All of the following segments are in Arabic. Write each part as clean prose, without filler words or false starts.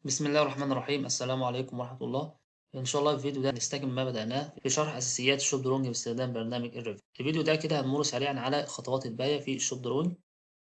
بسم الله الرحمن الرحيم، السلام عليكم ورحمة الله. إن شاء الله الفيديو ده هنستكمل ما بدأناه في شرح أساسيات الشوب دروينج باستخدام برنامج الريفت. الفيديو ده كده هنمر سريعا على الخطوات الباقية في الشوب دروينج.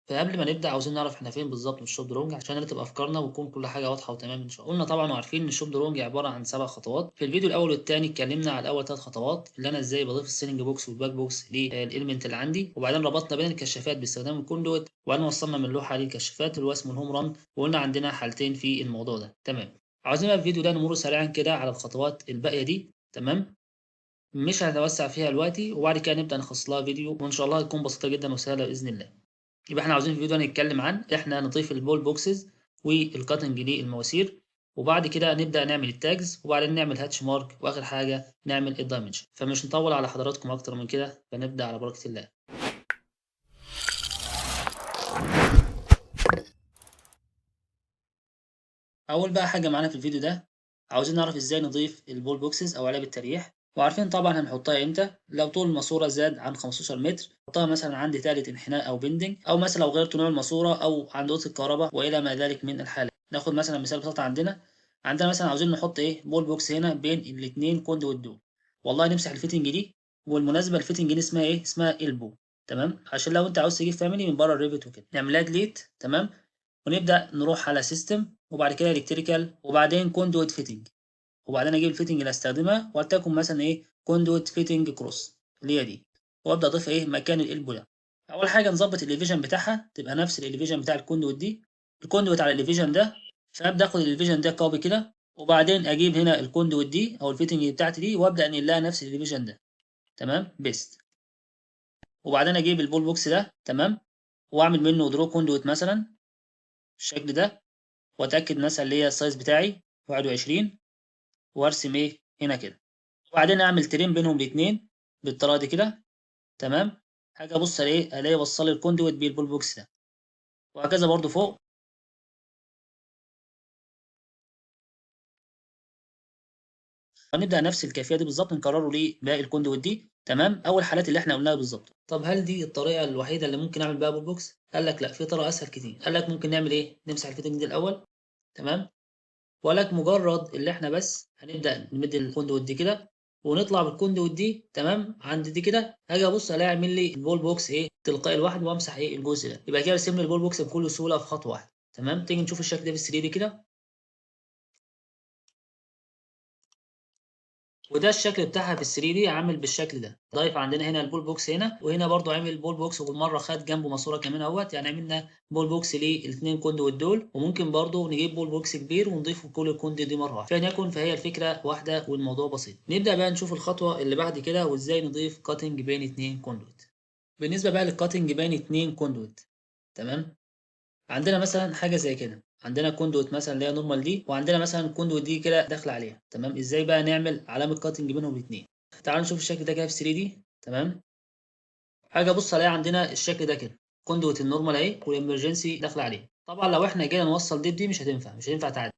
فقبل ما نبدأ عاوزين نعرف احنا فين بالظبط في الشوب دروينج عشان نرتب أفكارنا وتكون كل حاجة واضحة وتمام إن شاء الله. قلنا طبعا وعارفين إن الشوب دروينج عبارة عن 7 خطوات. في الفيديو الأول والتاني اتكلمنا على أول 3 خطوات اللي أنا إزاي بضيف السيلينج بوكس والباك بوكس للإليمنت اللي عندي، وبعدين ربطنا بين الكشافات باستخدام الكوندويت، وبعدين وصلنا من لوحة للكشافات اللي هو اسمه الهوم ران، وقلنا عندنا حالتين في الموضوع ده. تمام. عاوزين بقى في الفيديو ده نمر سريعا كده على الخطوات الباقية دي. تمام. مش هنتوسع فيها دلوقتي، وبعد كده نبدأ نخصص لها فيديو وإن شاء الله هتكون بسيطة جدا وسهلة بإذن الله. يبقى احنا عاوزين في الفيديو ده نتكلم عن احنا نضيف البول بوكسز والكاتنج للمواسير، وبعد كده نبدأ نعمل التاجز، وبعدين نعمل هاتش مارك، واخر حاجة نعمل الدايمنشن. فمش نطول على حضراتكم اكتر من كده، فنبدأ على بركة الله. اول بقى حاجة معانا في الفيديو ده عاوزين نعرف ازاي نضيف البول بوكسز او علب التريح، وعارفين طبعا هنحطها امتى. لو طول الماسورة زاد عن 15 متر نحطها مثلا عند تالت انحناء او بندنج، او مثلا لو غيرت نوع الماسورة او عند اوضة الكهرباء والى ما ذلك من الحالات. ناخد مثلا مثال بسيط عندنا مثلا عاوزين نحط بول بوكس هنا بين الاثنين كوندويت دول. والله نمسح الفيتنج دي، والمناسبة الفيتنج دي اسمها اسمها البو. تمام، عشان لو انت عاوز تجيب فاميلي من بره الريفت وكده نعملها ديليت. تمام، ونبدأ نروح على سيستم، وبعد كده الكتريكال، وبعدين كوندويت فيتنج، وبعدين اجيب الفيتنج اللي هستخدمها ولتكن مثلا كوندويت فيتنج كروس اللي هي دي، وابدا اضيف مكان الالبو ده. اول حاجه نظبط الليفيجن بتاعها تبقى نفس الليفيجن بتاع الكوندويت دي، الكوندويت على الليفيجن ده. فابدا اخد الليفيجن ده كوبي كده، وبعدين اجيب هنا الكوندويت دي او الفيتنج بتاعتي دي وابدا انقل لها نفس الليفيجن ده. تمام بيست. وبعدين اجيب البول بوكس ده. تمام، واعمل منه درو كوندويت مثلا بالشكل ده، واتاكد مثلا اللي هي السايز بتاعي 21، وارسم هنا كده، وبعدين اعمل ترين بينهم الاثنين بالطريقه دي كده. تمام، هاجي ابص الاقي وصل الكوندويت بالبول بوكس ده، وهكذا برضو فوق. هنبدا نفس الكيفيه دي بالظبط نكرره لباقي الكوندويت دي. تمام، اول حالات اللي احنا قلناها بالظبط. طب هل دي الطريقه الوحيده اللي ممكن اعمل بيها بول بوكس؟ قال لك لا، في طريقه اسهل كتير. قال لك ممكن نعمل نمسح الفيتنج دي الاول. تمام، ولك مجرد اللي احنا بس هنبدأ نمد الكوندويت دي كده، ونطلع بالكوندويت دي. تمام، عند دي كده هاجي ابص الاقي عامل لي البول بوكس تلقائي لوحده، وامسح الجزء ده. يبقى كده رسم لي البول بوكس بكل سهوله في خطوه واحده. تمام، تيجي نشوف الشكل ده في 3 دي كده. وده الشكل بتاعها في ال 3 دي عامل بالشكل ده. ضايف عندنا هنا البول بوكس هنا، وهنا برضو عامل بول بوكس، وبالمره خد جنبه ماسوره كمان اهوت. يعني عملنا بول بوكس للاثنين كوندويت دول، وممكن برضو نجيب بول بوكس كبير ونضيفه كل الكوندويت دي مره واحده. فليكن فهي الفكره واحده والموضوع بسيط. نبدا بقى نشوف الخطوه اللي بعد كده وازاي نضيف كاتنج بين اثنين كوندويت. بالنسبه بقى للكاتنج بين اثنين كوندويت، تمام، عندنا مثلا حاجه زي كده، عندنا كوندويت مثلا اللي هي نورمال دي، وعندنا مثلا كوندويت دي كده داخله عليها. تمام، ازاي بقى نعمل علامه كاتنج بينهم الاثنين؟ تعالوا نشوف الشكل ده كده في 3 دي. تمام، حاجه بص الاقي عندنا الشكل ده كده، كوندويت النورمال والامرجنسي داخله عليه. طبعا لو احنا جينا نوصل دي مش هتنفع، مش هينفع تعدي.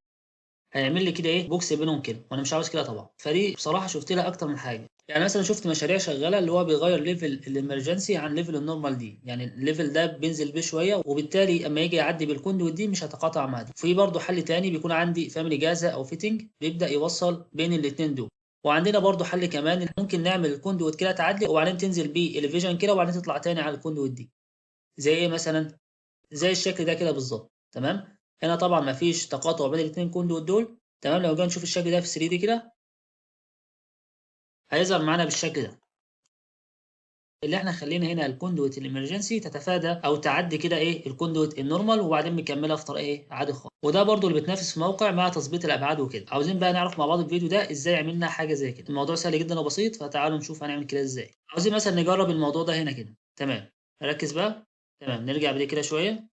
هيعمل لي كده بوكس بينهم كده، وانا مش عاوز كده طبعا. فدي بصراحه شفت لها اكتر من حاجه. يعني مثلا شفت مشاريع شغاله اللي هو بيغير ليفل الامرجنسي عن ليفل النورمال دي، يعني الليفل ده بينزل بيه شويه، وبالتالي اما يجي يعدي بالكوندويت دي مش هتقاطع مع دي. في برضه حل تاني، بيكون عندي فاميلي جاهزه او فيتنج بيبدا يوصل بين الاثنين دول. وعندنا برضه حل كمان إن ممكن نعمل الكوندويت كده تعدي، وبعدين تنزل بيه الفيجن كده، وبعدين تطلع تاني على الكوندويت دي. زي مثلا؟ زي الشكل ده كده بالظبط. تمام، هنا طبعا مفيش تقاطع بين الاثنين كوندويت دول. تمام، لو جينا نشوف الشكل ده في 3 دي كده هيظهر معانا بالشكل ده، اللي احنا خلينا هنا الكوندويت الامرجنسي تتفادى او تعدي كده الكوندويت النورمال، وبعدين مكمله في طريق عادي خالص. وده برضو اللي بتنافس في موقع مع تظبيط الابعاد وكده. عاوزين بقى نعرف مع بعض الفيديو ده ازاي عملنا حاجه زي كده. الموضوع سهل جدا وبسيط، فتعالوا نشوف هنعمل كده ازاي. عاوزين مثلا نجرب الموضوع ده هنا كده. تمام، ركز بقى. تمام، نرجع بدي كده شويه،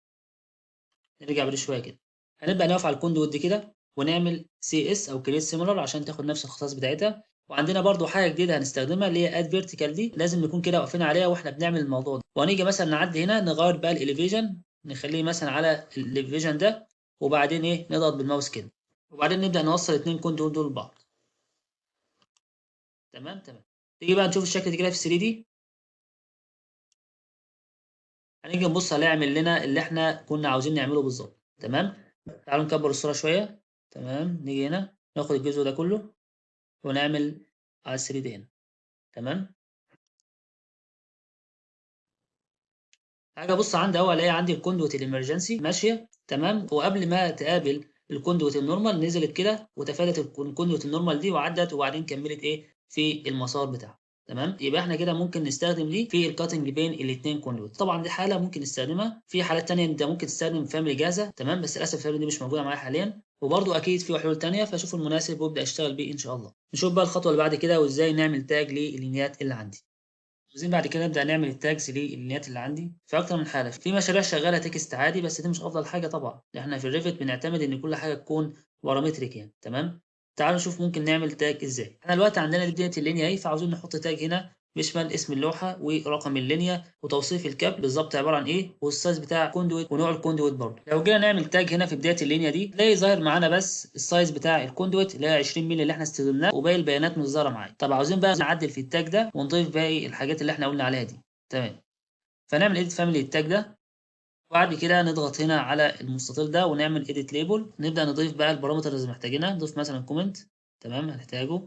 نرجع بدي شويه كده. هنبدا نقف على الكوندويت دي كده، ونعمل سي اس او كريت سيميلر عشان تاخد نفس الخصائص بتاعتها. وعندنا برضو حاجه جديده هنستخدمها اللي هي اد فيرتيكال، دي لازم نكون كده واقفين عليها واحنا بنعمل الموضوع ده. وهنيجي مثلا نعدي هنا نغير بقى الاليفيجن، نخليه مثلا على الاليفيجن ده، وبعدين نضغط بالماوس كده، وبعدين نبدا نوصل الاثنين كوندويت دول ببعض. تمام تمام. تيجي بقى نشوف الشكل ده كده في 3 دي. هنيجي نبص هنعمل لنا اللي احنا كنا عاوزين نعمله بالظبط. تمام، تعالوا نكبر الصوره شويه. تمام. نيجي هنا ناخد الجزء ده كله ونعمل على ال 3 دي هنا. تمام. هاجي ابص عندي اهو الاقي عندي الكوندويت الامرجنسي ماشيه تمام، وقبل ما تقابل الكوندويت النورمال نزلت كده وتفادت الكوندويت النورمال دي وعدت وبعدين كملت ايه في المسار بتاعها. تمام. يبقى احنا كده ممكن نستخدم دي في الكاتنج بين الاثنين كوندويت. طبعا دي حاله ممكن نستخدمها، في حالات ثانيه انت ممكن تستخدم فاميلي جاهزه. تمام. بس للاسف الفاميلي دي مش موجوده معايا حاليا، وبرده اكيد في حلول ثانيه، فاشوف المناسب وابدا اشتغل بيه ان شاء الله. نشوف بقى الخطوه اللي بعد كده وازاي نعمل تاج لللينيات اللي عندي. عايزين بعد كده نبدأ نعمل التاجز لللينيات اللي عندي في أكتر من حالة. في مشاريع شغالة تكست عادي، بس دي مش أفضل حاجة طبعا. إحنا في الريفت بنعتمد إن كل حاجة تكون بارامتريك يعني. تمام. تعالوا نشوف ممكن نعمل تاج إزاي. إحنا دلوقتي عندنا دي بداية اللينيا أهي، فعاوزين نحط تاج هنا بيشمل اسم اللوحة ورقم اللينيا وتوصيف الكاب بالظبط عبارة عن إيه والسايز بتاع الكوندويت ونوع الكوندويت برضه. لو جينا نعمل تاج هنا في بداية اللينيا دي تلاقي ظاهر معانا بس السايز بتاع الكوندويت اللي هي 20 مللي اللي إحنا استخدمناه، وباقي البيانات مش ظاهرة معايا. طب عاوزين بقى نعدل في التاج ده ونضيف باقي الحاجات اللي إحنا قلنا عليها دي. تمام. فنعمل edit family التاج ده، وبعد كده نضغط هنا على المستطيل ده ونعمل edit label. نبدأ نضيف بقى البارامترز اللي محتاجينها. نضيف مثلا comment. تمام. هنحتاجه.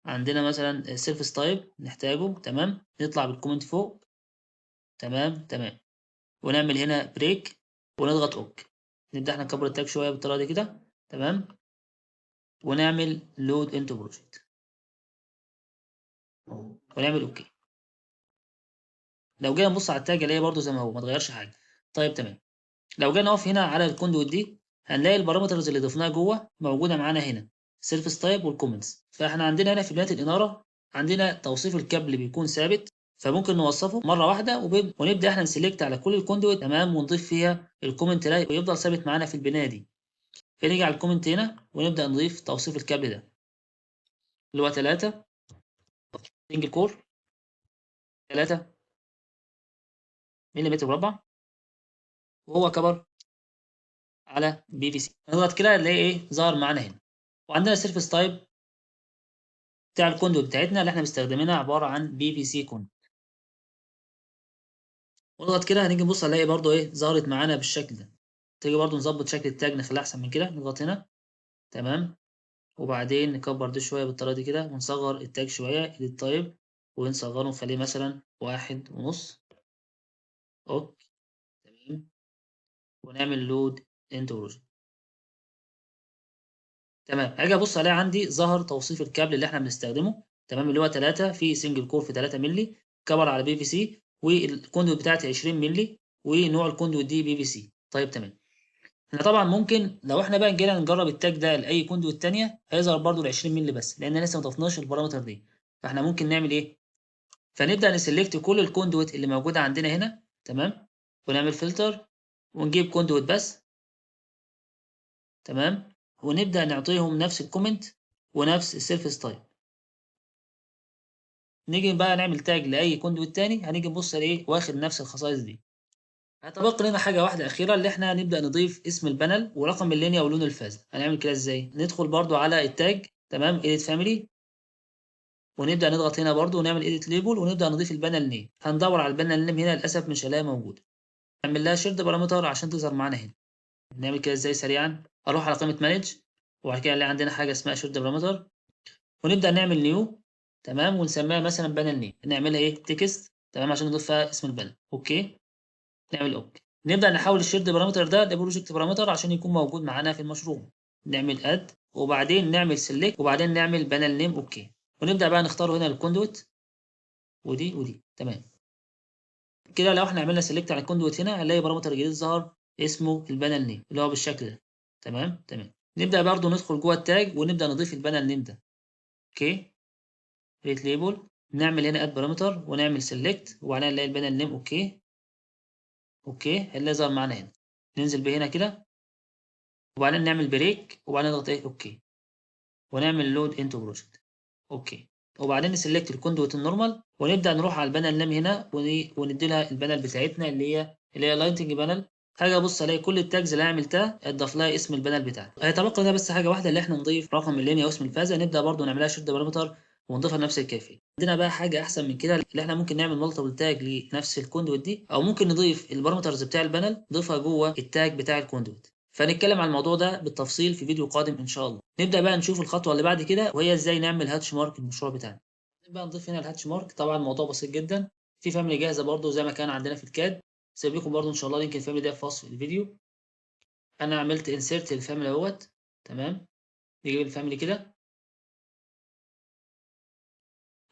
عندنا مثلا service type نحتاجه. تمام. نطلع بالكومنت فوق. تمام. تمام. ونعمل هنا break ونضغط OK. نبدأ احنا نكبر التاج شوية بالطريقة دي كده. تمام. ونعمل load into project ونعمل OK. لو جينا نبص على التاج اللي هي برده زي ما هو ما اتغيرش حاجة. طيب تمام. لو جينا نقف هنا على الكوندويت دي هنلاقي البارامترز اللي ضفناها جوه موجوده معانا هنا، سيرفيس تايب والكومنتس. فاحنا عندنا هنا في بيانات الاناره عندنا توصيف الكابل بيكون ثابت، فممكن نوصفه مره واحده ونبدا احنا نسلكت على كل الكوندويت. تمام. ونضيف فيها الكومنت ده ويفضل ثابت معانا في البنايه دي. فنيجي على الكومنت هنا ونبدا نضيف توصيف الكابل ده اللي هو 3 سنجل كور 3 ملم مربع، وهو كبر على بي في سي. نضغط كده نلاقي ايه ظهر معانا هنا. وعندنا سيرفيس تايب بتاع الكوندو بتاعتنا اللي احنا مستخدمينها عباره عن بي في سي كوندو. ونضغط كده هنيجي نبص نلاقي برضو ايه ظهرت معانا بالشكل ده. تيجي برضو نظبط شكل التاج نخليه احسن من كده. نضغط هنا. تمام. وبعدين نكبر ده شويه بالطريقه دي كده ونصغر التاج شويه edit type ونصغره نخليه مثلا 1.5. اوكي. تمام. ونعمل لود انت بروجكت. تمام. هاجي ابص الاقي عندي ظهر توصيف الكابل اللي احنا بنستخدمه. تمام. اللي هو 3 في سنجل كور في 3 مللي كبر على بي في سي، والكوندويت بتاعتي 20 مللي، ونوع الكوندويت دي بي في سي. طيب تمام. احنا طبعا ممكن لو احنا بقى جينا نجرب التاج ده لاي كوندويت تانية هيظهر برضو ال 20 مللي بس، لان لسه ما ضفناش البارامتر دي. فاحنا ممكن نعمل ايه؟ فنبدا نسلكت كل الكوندويت اللي موجوده عندنا هنا. تمام. ونعمل فلتر ونجيب كوندويت بس. تمام. ونبدا نعطيهم نفس الكومنت ونفس السيرفيس تايب. نيجي بقى نعمل تاج لاي كوندويت تاني هنيجي نبص الاقيه واخد نفس الخصائص دي. هيتبقى لنا حاجه واحده اخيره اللي احنا نبدا نضيف اسم البانل ورقم اللينيا ولون الفازه. هنعمل كده ازاي؟ ندخل برضو على التاج. تمام. edit family ونبدا نضغط هنا برضو ونعمل edit label ونبدا نضيف البانل نيم. هندور على البانل نيم هنا للاسف مش هلاقيها موجوده. نعمل لها شيرد بارامتر عشان تظهر معانا هنا. نعمل كده ازاي سريعا؟ اروح على قائمه مانج وبعد كده نلاقي عندنا حاجه اسمها شيرد بارامتر ونبدا نعمل نيو. تمام. ونسميها مثلا بانل نيم. نعملها ايه تكست. تمام. عشان نضيف فيها اسم البانل. اوكي. نعمل اوكي. نبدا نحول الشيرد بارامتر ده لبروجكت بارامتر عشان يكون موجود معانا في المشروع. نعمل اد وبعدين نعمل سيلكت وبعدين نعمل بانل نيم. اوكي. ونبدا بقى نختار هنا الكوندويت ودي. تمام. كده لو احنا عملنا سيلكت على الكوندويت هنا هنلاقي بارامتر جديد ظهر اسمه البانل نيم اللي هو بالشكل ده. تمام. تمام. نبدا برضو ندخل جوه التاج ونبدا نضيف البانل نيم ده. اوكي. ريت ليبل. نعمل هنا اد بارامتر ونعمل سيلكت وبعدين نلاقي البانل نيم. اوكي. اوكي. اللي ظهر معانا هنا. ننزل بيه هنا كده وبعدين نعمل بريك وبعدين نضغط ايه اوكي ونعمل لود انتو بروجكت. اوكي. وبعدين نسلكت الكوندويت النورمال ونبدا نروح على البانل نيم هنا وندي لها البانل بتاعتنا اللي هي لايتنج بانل. حاجه ابص الاقي كل التاجز اللي انا عملتها اتضاف لها اسم البانل بتاعها. هيتبقى لنا بس حاجه واحده اللي احنا نضيف رقم اللينيا واسم الفازه. نبدا برضو نعملها شيرد بارامتر ونضيفها لنفس الكيفيه. عندنا بقى حاجه احسن من كده اللي احنا ممكن نعمل مالتيبل تاج لنفس الكوندويت دي، او ممكن نضيف البارامترز بتاع البانل نضيفها جوه التاج بتاع الكوندويت. فهنتكلم عن الموضوع ده بالتفصيل في فيديو قادم إن شاء الله. نبدأ بقى نشوف الخطوة اللي بعد كده، وهي إزاي نعمل هاتش مارك للمشروع بتاعنا. بقى نضيف هنا الهاتش مارك. طبعا الموضوع بسيط جدا، في فاميلي جاهزة برضو زي ما كان عندنا في الكاد. سيب لكم برضو إن شاء الله لينك الفاميلي ده في وصف الفيديو. أنا عملت انسيرت للفاميلي اهوت. تمام. نجيب الفاميلي كده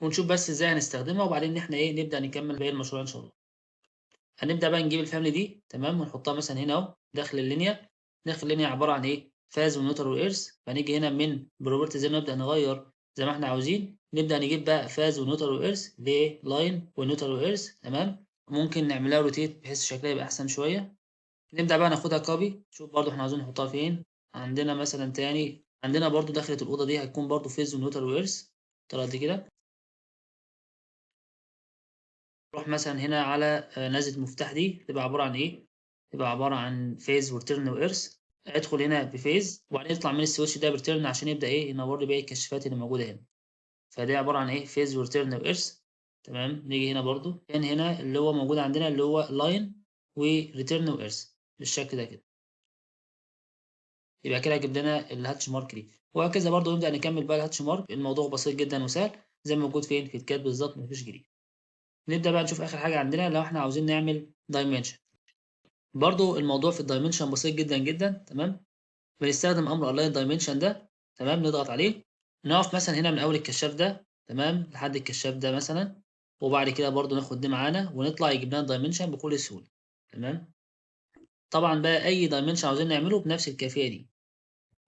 ونشوف بس إزاي هنستخدمها، وبعدين إن إحنا إيه نبدأ نكمل باقي المشروع إن شاء الله. هنبدأ بقى نجيب الفاميلي دي. تمام. ونحطها مثلا هنا اهو داخل اللينيا. داخل اللينيا عبارة عن ايه؟ فاز ونيوترال وإيرث. فنيجي هنا من بروبرتيز نبدأ نغير زي ما احنا عاوزين. نبدأ نجيب بقى فاز ونيوترال وإيرث ليه لاين ونيوترال وإيرث. تمام. ممكن نعملها روتيت بحيث شكلها يبقى أحسن شوية. نبدأ بقى ناخدها كوبي. شوف برضو احنا عاوزين نحطها فين. عندنا مثلا تاني، عندنا برضو داخلة الأوضة دي هتكون برضو فاز ونيوترال وإيرث. طلعت دي كده. نروح مثلا هنا على نازلة المفتاح دي تبقى عبارة عن إيه؟ تبقى عبارة عن فيز ورتيرن وإيرث. ادخل هنا بفيز وبعدين اطلع من السويتش ده بريتيرن عشان يبدأ إيه ينور لي باقي الكشافات اللي موجودة هنا. فدي عبارة عن إيه؟ فيز ورتيرن وإيرث. تمام. نيجي هنا برضو كان هنا اللي هو موجود عندنا اللي هو لاين وريتيرن وإيرث بالشكل ده كده. يبقى كده جبت لنا الهاتش مارك دي، وهكذا برضو نبدأ نكمل بقى الهاتش مارك. الموضوع بسيط جدا وسهل زي ما موجود فين في الكاد بالظبط، مفيش جديد. نبدأ بقى نشوف آخر حاجة عندنا لو احنا عاوزين نعمل دايمنشن. برضو الموضوع في الدايمنشن بسيط جدا جدا. تمام. بنستخدم امر الاين دايمنشن ده. تمام. نضغط عليه. نقف مثلا هنا من اول الكشاف ده. تمام. لحد الكشاف ده مثلا. وبعد كده برضو ناخد دي معانا ونطلع يجيب لنا الدايمنشن بكل سهوله. تمام. طبعا بقى اي دايمنشن عاوزين نعمله بنفس الكيفيه دي.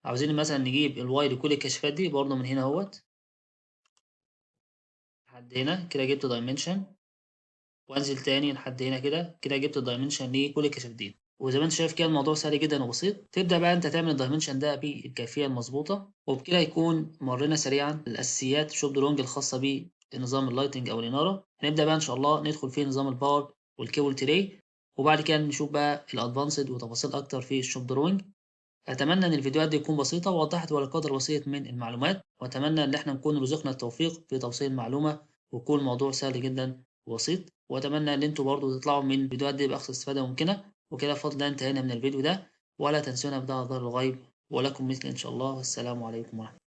عاوزين مثلا نجيب الواي لكل الكشافات دي برضو من هنا اهوت لحد هنا كده جبت دايمنشن. وانزل تاني لحد هنا كده كده جبت الدايمنشن لكل الكشاف دي. وزي ما انت شايف كده الموضوع سهل جدا وبسيط. تبدا بقى انت تعمل الدايمنشن ده بالكيفيه المظبوطه، وبكده يكون مرينا سريعا الاساسيات شوب درونج الخاصه بنظام اللايتنج او الاناره. هنبدا بقى ان شاء الله ندخل في نظام الباور والكيبل تري، وبعد كده نشوف بقى الادفانسد وتفاصيل اكتر في الشوب درونج. اتمنى ان الفيديوهات دي تكون بسيطه ووضحت ولو قدر بسيط من المعلومات، واتمنى ان احنا نكون رزقنا التوفيق في توصيل المعلومه ويكون الموضوع سهل جدا وبسيط. واتمنى ان انتوا برضو تطلعوا من الفيديوهات دي باقصى استفاده ممكنه. وكده بفضل الله انتهينا من الفيديو ده، ولا تنسونا بدعاء ظهر الغيب ولكم مثل ان شاء الله. والسلام عليكم ورحمه الله.